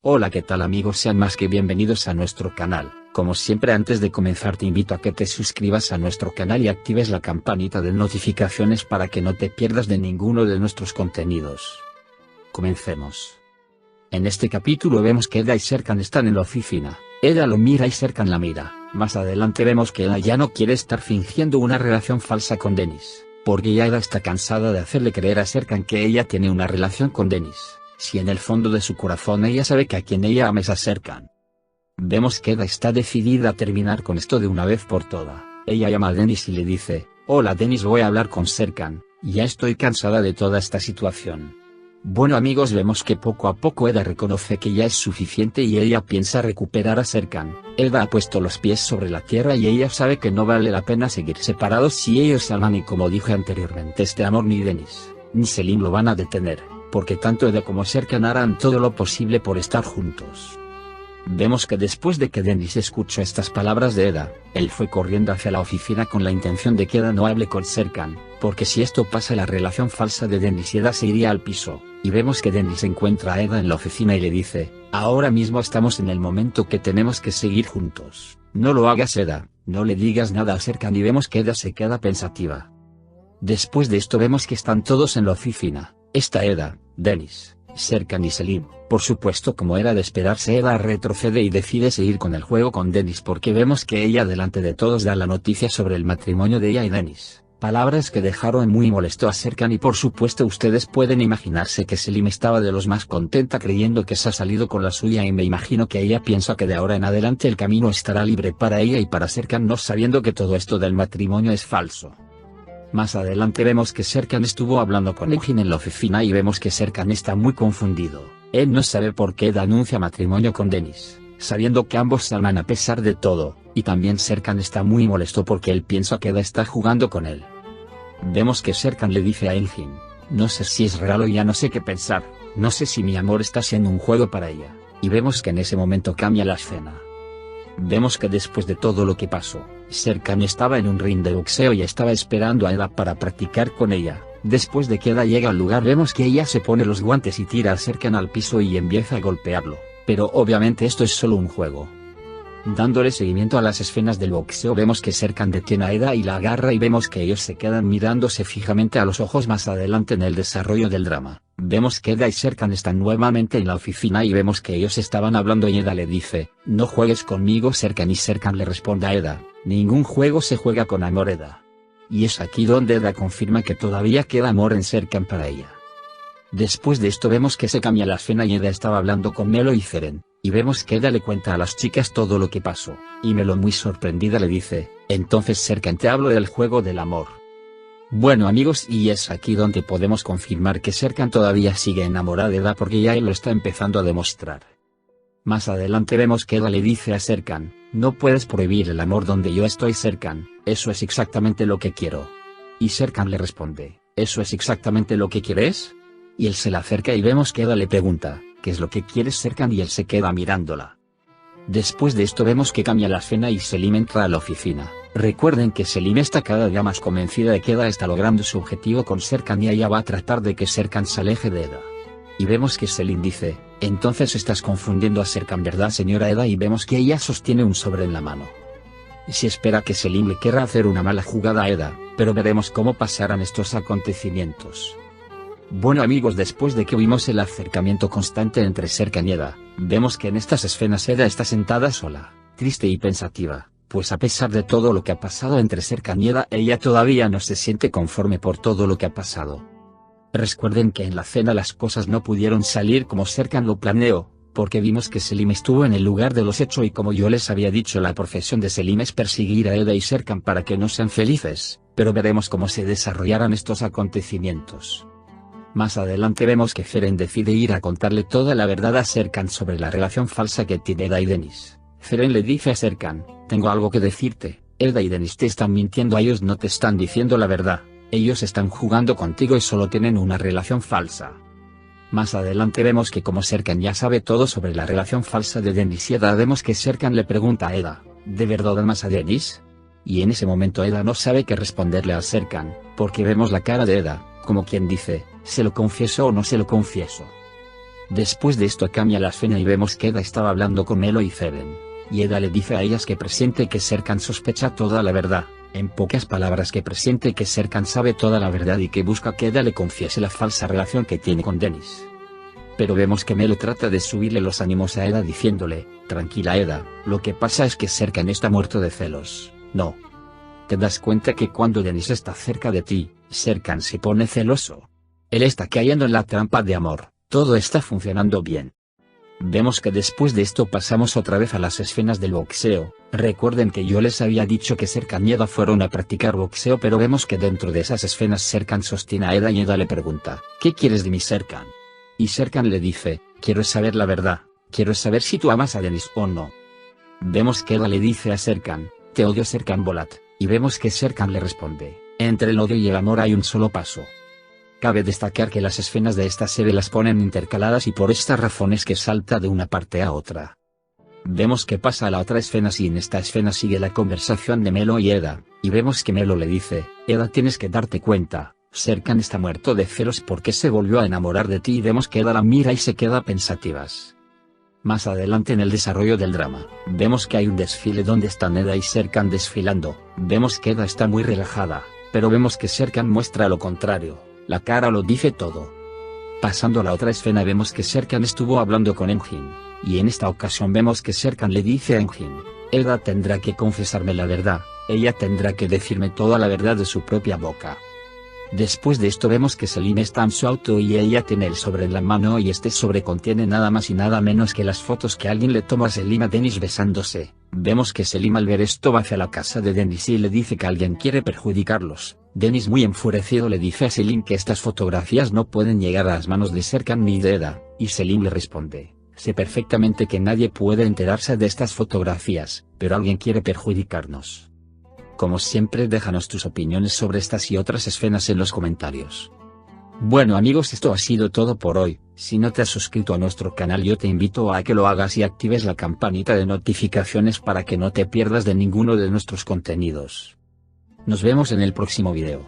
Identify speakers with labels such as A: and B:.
A: Hola, ¿qué tal amigos? Sean más que bienvenidos a nuestro canal. Como siempre, antes de comenzar te invito a que te suscribas a nuestro canal y actives la campanita de notificaciones para que no te pierdas de ninguno de nuestros contenidos. Comencemos. En este capítulo vemos que Eda y Serkan están en la oficina. Eda lo mira y Serkan la mira. Más adelante vemos que Eda ya no quiere estar fingiendo una relación falsa con Dennis, porque ya Eda está cansada de hacerle creer a Serkan que ella tiene una relación con Dennis, si en el fondo de su corazón ella sabe que a quien ella ama es a Serkan. Vemos que Eda está decidida a terminar con esto de una vez por todas. Ella llama a Dennis y le dice: hola Dennis, voy a hablar con Serkan, ya estoy cansada de toda esta situación. Bueno amigos, vemos que poco a poco Eda reconoce que ya es suficiente y ella piensa recuperar a Serkan. Eda ha puesto los pies sobre la tierra y ella sabe que no vale la pena seguir separados si ellos se aman, y como dije anteriormente, este amor ni Dennis ni Selim lo van a detener, porque tanto Eda como Serkan harán todo lo posible por estar juntos. Vemos que después de que Dennis escuchó estas palabras de Eda, él fue corriendo hacia la oficina con la intención de que Eda no hable con Serkan, porque si esto pasa la relación falsa de Dennis y Eda se iría al piso. Y vemos que Dennis encuentra a Eda en la oficina y le dice: ahora mismo estamos en el momento que tenemos que seguir juntos. No lo hagas Eda, no le digas nada a Serkan. Y vemos que Eda se queda pensativa. Después de esto vemos que están todos en la oficina. Está Eda, Dennis, Serkan y Selim. Por supuesto, como era de esperarse, Eda retrocede y decide seguir con el juego con Dennis, porque vemos que ella delante de todos da la noticia sobre el matrimonio de ella y Dennis. Palabras que dejaron muy molesto a Serkan, y por supuesto ustedes pueden imaginarse que Selim estaba de los más contenta creyendo que se ha salido con la suya, y me imagino que ella piensa que de ahora en adelante el camino estará libre para ella y para Serkan, no sabiendo que todo esto del matrimonio es falso. Más adelante vemos que Serkan estuvo hablando con Engin en la oficina y vemos que Serkan está muy confundido. Él no sabe por qué Eda anuncia matrimonio con Dennis, sabiendo que ambos se aman a pesar de todo, y también Serkan está muy molesto porque él piensa que Eda está jugando con él. Vemos que Serkan le dice a Engin: no sé si es real o ya no sé qué pensar, no sé si mi amor está siendo un juego para ella. Y vemos que en ese momento cambia la escena. Vemos que después de todo lo que pasó, Serkan estaba en un ring de boxeo y estaba esperando a Eda para practicar con ella. Después de que Eda llega al lugar, vemos que ella se pone los guantes y tira a Serkan al piso y empieza a golpearlo, pero obviamente esto es solo un juego. Dándole seguimiento a las escenas del boxeo, vemos que Serkan detiene a Eda y la agarra, y vemos que ellos se quedan mirándose fijamente a los ojos. Más adelante en el desarrollo del drama, vemos que Eda y Serkan están nuevamente en la oficina y vemos que ellos estaban hablando y Eda le dice: no juegues conmigo Serkan, y Serkan le responde a Eda: ningún juego se juega con amor Eda. Y es aquí donde Eda confirma que todavía queda amor en Serkan para ella. Después de esto vemos que se cambia la escena y Eda estaba hablando con Melo y Zeren, y vemos que Eda le cuenta a las chicas todo lo que pasó, y Melo muy sorprendida le dice: entonces Serkan, te hablo del juego del amor. Bueno amigos, y es aquí donde podemos confirmar que Serkan todavía sigue enamorada de Eda, porque ya él lo está empezando a demostrar. Más adelante vemos que Eda le dice a Serkan: no puedes prohibir el amor donde yo estoy Serkan, eso es exactamente lo que quiero. Y Serkan le responde: ¿eso es exactamente lo que quieres? Y él se le acerca y vemos que Eda le pregunta: ¿qué es lo que quieres Serkan? Y él se queda mirándola. Después de esto vemos que cambia la escena y Selim entra a la oficina. Recuerden que Selim está cada día más convencida de que Eda está logrando su objetivo con Serkan y ella va a tratar de que Serkan se aleje de Eda. Y vemos que Selim dice: entonces estás confundiendo a Serkan, ¿verdad señora Eda? Y vemos que ella sostiene un sobre en la mano. Y se espera que Selim le querrá hacer una mala jugada a Eda, pero veremos cómo pasarán estos acontecimientos. Bueno amigos, después de que vimos el acercamiento constante entre Serkan y Eda, vemos que en estas escenas Eda está sentada sola, triste y pensativa, pues a pesar de todo lo que ha pasado entre Serkan y Eda, ella todavía no se siente conforme por todo lo que ha pasado. Recuerden que en la cena las cosas no pudieron salir como Serkan lo planeó, porque vimos que Selim estuvo en el lugar de los hechos y como yo les había dicho, la profesión de Selim es perseguir a Eda y Serkan para que no sean felices, pero veremos cómo se desarrollarán estos acontecimientos. Más adelante vemos que Zeren decide ir a contarle toda la verdad a Serkan sobre la relación falsa que tiene Eda y Dennis. Zeren le dice a Serkan: tengo algo que decirte, Eda y Dennis te están mintiendo, a ellos no te están diciendo la verdad, ellos están jugando contigo y solo tienen una relación falsa. Más adelante vemos que como Serkan ya sabe todo sobre la relación falsa de Dennis y Eda, vemos que Serkan le pregunta a Eda: ¿de verdad amas a Dennis? Y en ese momento Eda no sabe qué responderle a Serkan, porque vemos la cara de Eda, como quien dice: ¿se lo confieso o no se lo confieso? Después de esto cambia la escena y vemos que Eda estaba hablando con Melo y Zeren, y Eda le dice a ellas que presiente que Serkan sospecha toda la verdad, en pocas palabras que presiente que Serkan sabe toda la verdad y que busca que Eda le confiese la falsa relación que tiene con Dennis. Pero vemos que Melo trata de subirle los ánimos a Eda diciéndole, tranquila Eda, lo que pasa es que Serkan está muerto de celos, ¿no? ¿Te das cuenta que cuando Dennis está cerca de ti, Serkan se pone celoso? Él está cayendo en la trampa de amor, todo está funcionando bien. Vemos que después de esto pasamos otra vez a las escenas del boxeo. Recuerden que yo les había dicho que Serkan y Eda fueron a practicar boxeo, pero vemos que dentro de esas escenas Serkan sostiene a Eda y Eda le pregunta, ¿qué quieres de mí Serkan? Y Serkan le dice, quiero saber la verdad, quiero saber si tú amas a Dennis o no. Vemos que Eda le dice a Serkan, te odio Serkan Bolat, y vemos que Serkan le responde, entre el odio y el amor hay un solo paso. Cabe destacar que las escenas de esta serie las ponen intercaladas y por esta razón es que salta de una parte a otra. Vemos que pasa a la otra escena y en esta escena sigue la conversación de Melo y Eda, y vemos que Melo le dice, Eda tienes que darte cuenta, Serkan está muerto de celos porque se volvió a enamorar de ti y vemos que Eda la mira y se queda pensativas. Más adelante en el desarrollo del drama, vemos que hay un desfile donde están Eda y Serkan desfilando, vemos que Eda está muy relajada, pero vemos que Serkan muestra lo contrario. La cara lo dice todo. Pasando a la otra escena vemos que Serkan estuvo hablando con Engin, y en esta ocasión vemos que Serkan le dice a Engin, Eda tendrá que confesarme la verdad, ella tendrá que decirme toda la verdad de su propia boca. Después de esto vemos que Selim está en su auto y ella tiene el sobre en la mano y este sobre contiene nada más y nada menos que las fotos que alguien le toma a Selim a Dennis besándose. Vemos que Selim al ver esto va hacia la casa de Dennis y le dice que alguien quiere perjudicarlos. Dennis muy enfurecido le dice a Selim que estas fotografías no pueden llegar a las manos de Serkan ni de Eda, y Selim le responde, sé perfectamente que nadie puede enterarse de estas fotografías, pero alguien quiere perjudicarnos. Como siempre déjanos tus opiniones sobre estas y otras escenas en los comentarios. Bueno amigos, esto ha sido todo por hoy. Si no te has suscrito a nuestro canal yo te invito a que lo hagas y actives la campanita de notificaciones para que no te pierdas de ninguno de nuestros contenidos. Nos vemos en el próximo video.